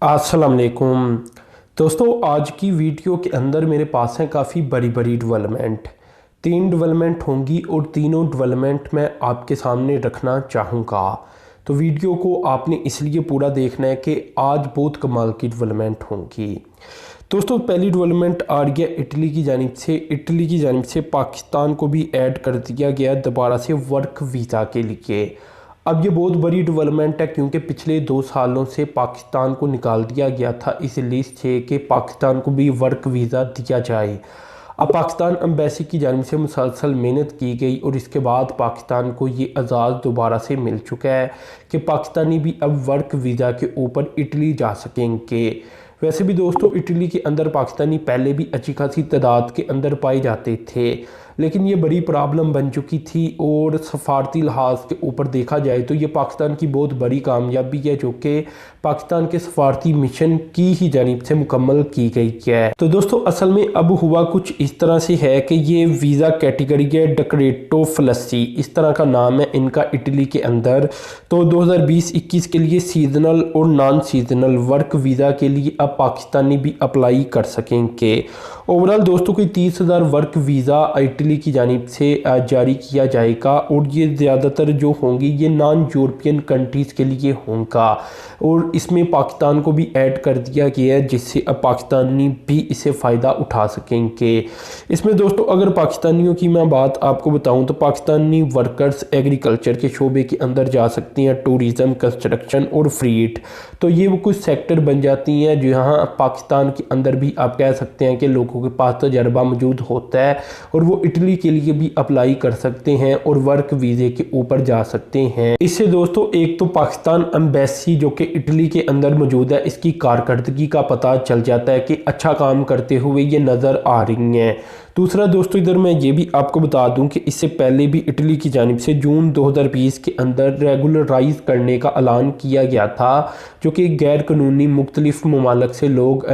अस्सलाम वालेकुम दोस्तों, आज की वीडियो के अंदर मेरे पास हैं काफ़ी बड़ी बड़ी डेवलपमेंट। 3 डेवलपमेंट होंगी और तीनों डेवलपमेंट मैं आपके सामने रखना चाहूँगा। तो वीडियो को आपने इसलिए पूरा देखना है कि आज बहुत कमाल की डेवलपमेंट होंगी। दोस्तों, पहली डेवलपमेंट आ रही है इटली की जानिब से। इटली की जानिब से पाकिस्तान को भी ऐड कर दिया गया दोबारा से वर्क वीज़ा के लिए। अब ये बहुत बड़ी डेवलपमेंट है क्योंकि पिछले 2 सालों से पाकिस्तान को निकाल दिया गया था इस लिस्ट से कि पाकिस्तान को भी वर्क वीज़ा दिया जाए। अब पाकिस्तान एम्बेसी की जानिब से मुसलसल मेहनत की गई और इसके बाद पाकिस्तान को ये एजाज़ दोबारा से मिल चुका है कि पाकिस्तानी भी अब वर्क वीज़ा के ऊपर इटली जा सकेंगे। वैसे भी दोस्तों, इटली के अंदर पाकिस्तानी पहले भी अच्छी खासी तादाद के अंदर पाए जाते थे, लेकिन ये बड़ी प्रॉब्लम बन चुकी थी और सफारती लिहाज के ऊपर देखा जाए तो ये पाकिस्तान की बहुत बड़ी कामयाबी है जो कि पाकिस्तान के सफारती मिशन की ही जानिब से मुकम्मल की गई है। तो दोस्तों, असल में अब हुआ कुछ इस तरह से है कि ये वीज़ा कैटेगरी है डेक्रेटो फ्लसी, इस तरह का नाम है इनका इटली के अंदर। तो 2020-21 के लिए सीजनल और नॉन सीजनल वर्क वीज़ा के लिए अब पाकिस्तानी भी अप्लाई कर सकेंगे। ओवरऑल दोस्तों, कोई 30,000 वर्क वीज़ा इटली की जानिब से जारी किया जाएगा और ये ज़्यादातर जो होंगी ये नॉन यूरोपियन कंट्रीज़ के लिए होगा और इसमें पाकिस्तान को भी ऐड कर दिया गया है जिससे अब पाकिस्तानी भी इसे फ़ायदा उठा सकेंगे। इसमें दोस्तों, अगर पाकिस्तानियों की मैं बात आपको बताऊं तो पाकिस्तानी वर्कर्स एग्रीकल्चर के शोबे के अंदर जा सकती हैं, टूरिज़म, कंस्ट्रक्शन और फ्रीट। तो ये वो कुछ सेक्टर बन जाती हैं जहाँ पाकिस्तान के अंदर भी आप कह सकते हैं कि लोगों के पास तजर्बा मौजूद होता है और वो इटली के लिए भी अप्लाई कर सकते हैं और वर्क वीज़े के ऊपर जा सकते हैं। इससे दोस्तों, एक तो पाकिस्तान एम्बेसी जो कि इटली के अंदर मौजूद है इसकी कारकर्दगी का पता चल जाता है कि अच्छा काम करते हुए ये नज़र आ रही हैं। दूसरा दोस्तों, इधर मैं ये भी आपको बता दूं कि इससे पहले भी इटली की जानिब से जून 2020 के अंदर रेगुलराइज करने का ऐलान किया गया था, जो कि गैर कानूनी मुख्तलिफ ममालिक से लोग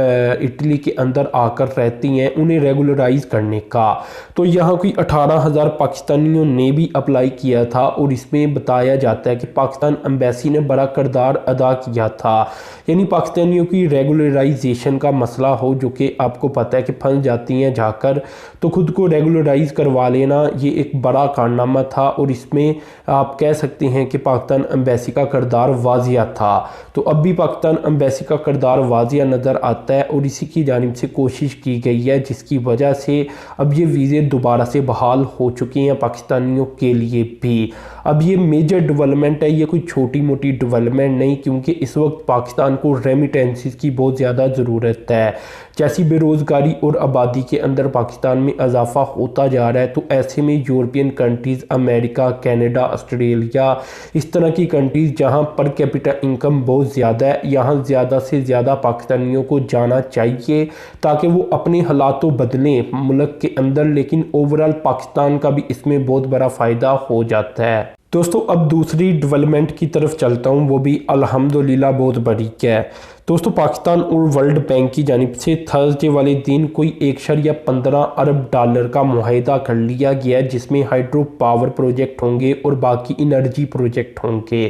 इटली के अंदर आकर रहती हैं उन्हें रेगुलराइज करने का। तो यहाँ कोई 18,000 पाकिस्तानियों ने भी अप्लाई किया था और इसमें बताया जाता है कि पाकिस्तान एम्बेसी ने बड़ा किरदार अदा किया था। यानी पाकिस्तानियों की रेगुलराइजेशन का मसला हो, जो कि आपको पता है कि फंस जाती हैं जाकर, तो खुद को रेगुलराइज करवा लेना ये एक बड़ा कारनामा था और इसमें आप कह सकते हैं कि पाकिस्तान एम्बेसी का किरदार वाजिया था। तो अब भी पाकिस्तान एम्बेसी का किरदार वाजिया नज़र आता है और इसी की जानिब से कोशिश की गई है जिसकी वजह से अब ये वीज़े दोबारा से बहाल हो चुके हैं पाकिस्तानियों के लिए भी। अब ये मेजर डेवलपमेंट है, ये कोई छोटी मोटी डेवलपमेंट नहीं, क्योंकि इस वक्त पाकिस्तान को रेमिटेंसेस की बहुत ज़्यादा ज़रूरत है। जैसी बेरोज़गारी और आबादी के अंदर पाकिस्तान में इजाफा होता जा रहा है, तो ऐसे में European countries, America, Canada, Australia, इस तरह की कंट्रीज़ जहां पर कैपिटा इनकम बहुत ज़्यादा है, यहाँ ज़्यादा से ज़्यादा पाकिस्तानियों को जाना चाहिए ताकि वो अपने हालात बदलें मुल्क के अंदर, लेकिन ओवरऑल पाकिस्तान का भी इसमें बहुत बड़ा फ़ायदा हो जाता है। दोस्तों, अब दूसरी डेवलपमेंट की तरफ चलता हूँ, वो भी अल्हम्दुलिल्लाह बहुत बड़ी है। दोस्तों, पाकिस्तान और वर्ल्ड बैंक की जानिब से थर्सडे वाले दिन कोई 1.15 अरब डॉलर का मुआहिदा कर लिया गया है जिसमें हाइड्रो पावर प्रोजेक्ट होंगे और बाकी इनर्जी प्रोजेक्ट होंगे।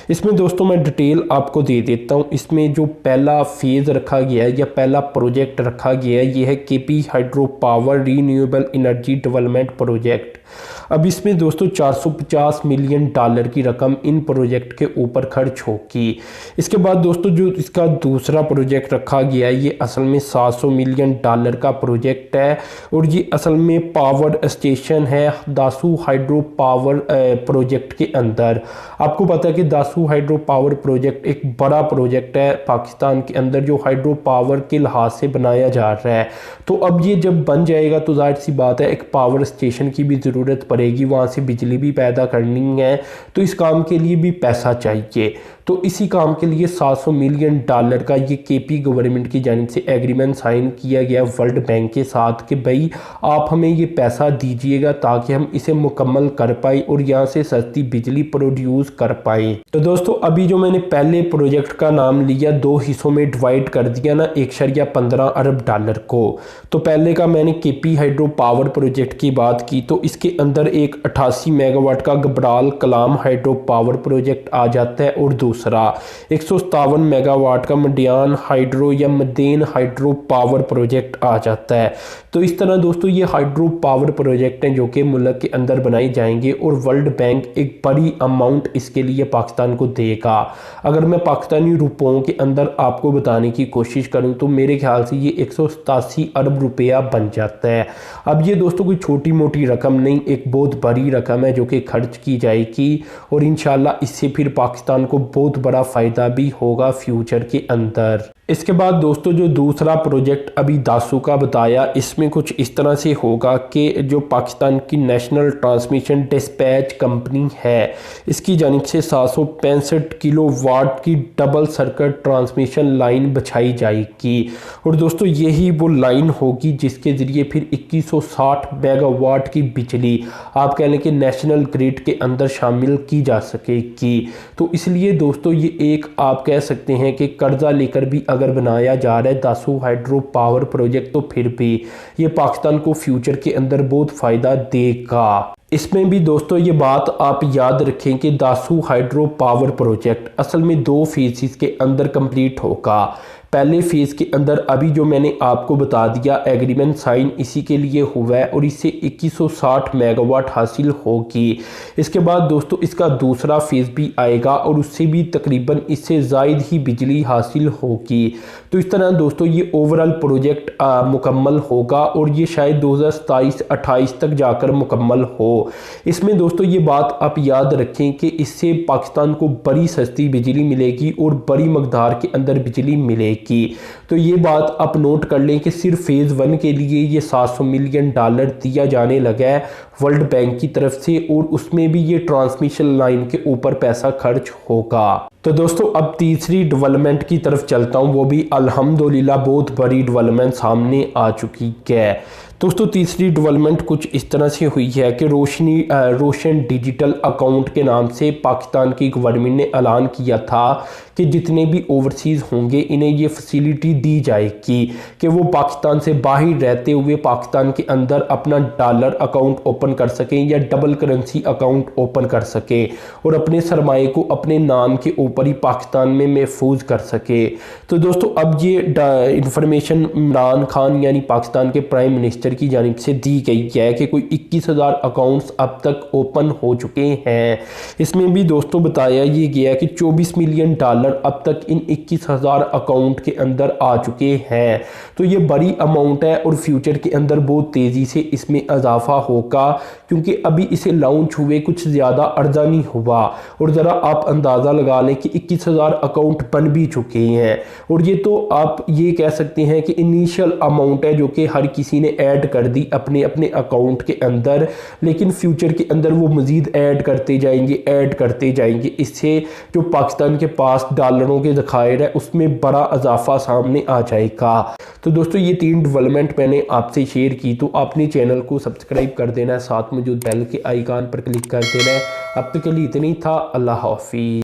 इसमें दोस्तों मैं डिटेल आपको दे देता हूँ। इसमें जो पहला फेज़ रखा गया है या पहला प्रोजेक्ट रखा गया है ये है KP hydro power renewable energy development project. अब इसमें दोस्तों 450 मिलियन डॉलर की रकम इन प्रोजेक्ट के ऊपर खर्च होगी। इसके बाद दोस्तों जो इसका दूसरा प्रोजेक्ट रखा गया है ये असल में 700 मिलियन डॉलर का प्रोजेक्ट है और ये असल में पावर स्टेशन है दासू हाइड्रो पावर प्रोजेक्ट के अंदर। आपको पता है कि दासू हाइड्रो पावर प्रोजेक्ट एक बड़ा प्रोजेक्ट है पाकिस्तान के अंदर जो हाइड्रो पावर के लिहाज से बनाया जा रहा है। तो अब ये जब बन जाएगा तो जाहिर सी बात है एक पावर स्टेशन की भी ज़रूरत पड़ेगी, वहाँ से बिजली भी पैदा करनी है, तो इस काम के लिए भी पैसा चाहिए। तो इसी काम के लिए 700 मिलियन डॉलर का ये केपी गवर्नमेंट की जानिब से एग्रीमेंट साइन किया गया वर्ल्ड बैंक के साथ कि भाई आप हमें ये पैसा दीजिएगा ताकि हम इसे मुकम्मल कर पाए और यहाँ से सस्ती बिजली प्रोड्यूस कर पाए। तो दोस्तों अभी जो मैंने पहले प्रोजेक्ट का नाम लिया 2 हिस्सों में डिवाइड कर दिया ना 1.15 अरब डॉलर को। तो पहले का मैंने केपी हाइड्रो पावर प्रोजेक्ट की बात की तो इसके अंदर एक 88 मेगावाट का गबराल कलाम हाइड्रो पावर प्रोजेक्ट आ जाता है और दूसरा 157 मेगावाट का मडियान हाइड्रो या मदेन हाइड्रो पावर प्रोजेक्ट आ जाता है। तो इस तरह दोस्तों ये हाइड्रो पावर प्रोजेक्ट हैं जो कि मुल्क के अंदर बनाए जाएंगे और वर्ल्ड बैंक एक बड़ी अमाउंट इसके लिए पाकिस्तान को देगा। अगर मैं पाकिस्तानी रुपयों के अंदर आपको बताने की कोशिश करूं तो मेरे ख्याल से ये 187 अरब रुपया बन जाता है। अब ये दोस्तों कोई छोटी मोटी रकम नहीं, एक बहुत बड़ी रकम है जो कि खर्च की जाएगी और इंशाल्लाह इससे फिर पाकिस्तान को बहुत बड़ा फ़ायदा भी होगा फ्यूचर के अंदर। इसके बाद दोस्तों जो दूसरा प्रोजेक्ट अभी दासू का बताया, इसमें कुछ इस तरह से होगा कि जो पाकिस्तान की नेशनल ट्रांसमिशन डिस्पैच कंपनी है इसकी जानिब से 765 किलोवाट की डबल सर्किट ट्रांसमिशन लाइन बिछाई जाएगी और दोस्तों यही वो लाइन होगी जिसके ज़रिए फिर 2160 मेगावाट की बिजली आप कह लें कि नेशनल ग्रिड के अंदर शामिल की जा सकेगी। तो इसलिए दोस्तों ये एक आप कह सकते हैं कि कर्जा लेकर भी अगर बनाया जा रहा है दासू हाइड्रो पावर प्रोजेक्ट तो फिर भी ये पाकिस्तान को फ्यूचर के अंदर बहुत फ़ायदा देगा। इसमें भी दोस्तों ये बात आप याद रखें कि दासू हाइड्रो पावर प्रोजेक्ट असल में 2 फेज़ के अंदर कंप्लीट होगा। पहले फेज़ के अंदर अभी जो मैंने आपको बता दिया एग्रीमेंट साइन इसी के लिए हुआ है और इससे 2160 मेगावाट हासिल होगी। इसके बाद दोस्तों इसका दूसरा फेज़ भी आएगा और उससे भी तकरीबन इससे ज़ायद ही बिजली हासिल होगी। तो इस तरह दोस्तों ये ओवरऑल प्रोजेक्ट मुकम्मल होगा और ये शायद 2027-28 तक जाकर मुकम्मल हो। इसमें दोस्तों ये बात आप याद रखें कि इससे पाकिस्तान को बड़ी सस्ती बिजली मिलेगी और बड़ी मकदार के अंदर बिजली मिलेगी। तो ये बात आप नोट कर लें कि सिर्फ फेज़ 1 के लिए ये $700 मिलियन दिया जाने लगा है वर्ल्ड बैंक की तरफ से और उसमें भी ये ट्रांसमिशन लाइन के ऊपर पैसा खर्च होगा। तो दोस्तों अब तीसरी डेवलपमेंट की तरफ चलता हूँ, वो भी अल्हम्दुलिल्लाह बहुत बड़ी डेवलपमेंट सामने आ चुकी है। दोस्तों तीसरी डेवलपमेंट कुछ इस तरह से हुई है कि रोशन डिजिटल अकाउंट के नाम से पाकिस्तान की गवर्नमेंट ने ऐलान किया था कि जितने भी ओवरसीज़ होंगे इन्हें ये फैसिलिटी दी जाएगी कि वो पाकिस्तान से बाहर रहते हुए पाकिस्तान के अंदर अपना डॉलर अकाउंट ओपन कर सकें या डबल करेंसी अकाउंट ओपन कर सकें और अपने सरमाए को अपने नाम के ऊपर ही पाकिस्तान में महफूज कर सके। तो दोस्तों अब ये इंफॉर्मेशन इमरान खान यानी पाकिस्तान के प्राइम मिनिस्टर की जानिब से दी गई है कि कोई 21,000 अकाउंट्स अब तक ओपन हो चुके हैं। इसमें भी दोस्तों बताया ये गया कि $24 मिलियन अब तक इन 21,000 अकाउंट के अंदर आ चुके हैं। तो ये बड़ी अमाउंट है और फ्यूचर के अंदर बहुत तेज़ी से इसमें इजाफा होगा क्योंकि अभी इसे लॉन्च हुए कुछ ज़्यादा अर्जा नहीं हुआ और ज़रा आप अंदाज़ा लगा लें कि 21,000 अकाउंट बन भी चुके हैं और ये तो आप ये कह सकते हैं कि इनिशियल अमाउंट है जो कि हर किसी ने ऐड कर दी अपने अपने अकाउंट के अंदर, लेकिन फ्यूचर के अंदर वो मज़ीद ऐड करते जाएंगे। इससे जो पाकिस्तान के पास डॉलरों के ज़खायर है उसमें बड़ा इजाफा सामने आ जाएगा। तो दोस्तों ये 3 डेवलपमेंट मैंने आपसे शेयर की, तो आपने चैनल को सब्सक्राइब कर देना है, साथ में जो बेल के आइकन पर क्लिक कर देना है। अब तक के लिए इतना ही था। अल्लाह हाफिज़।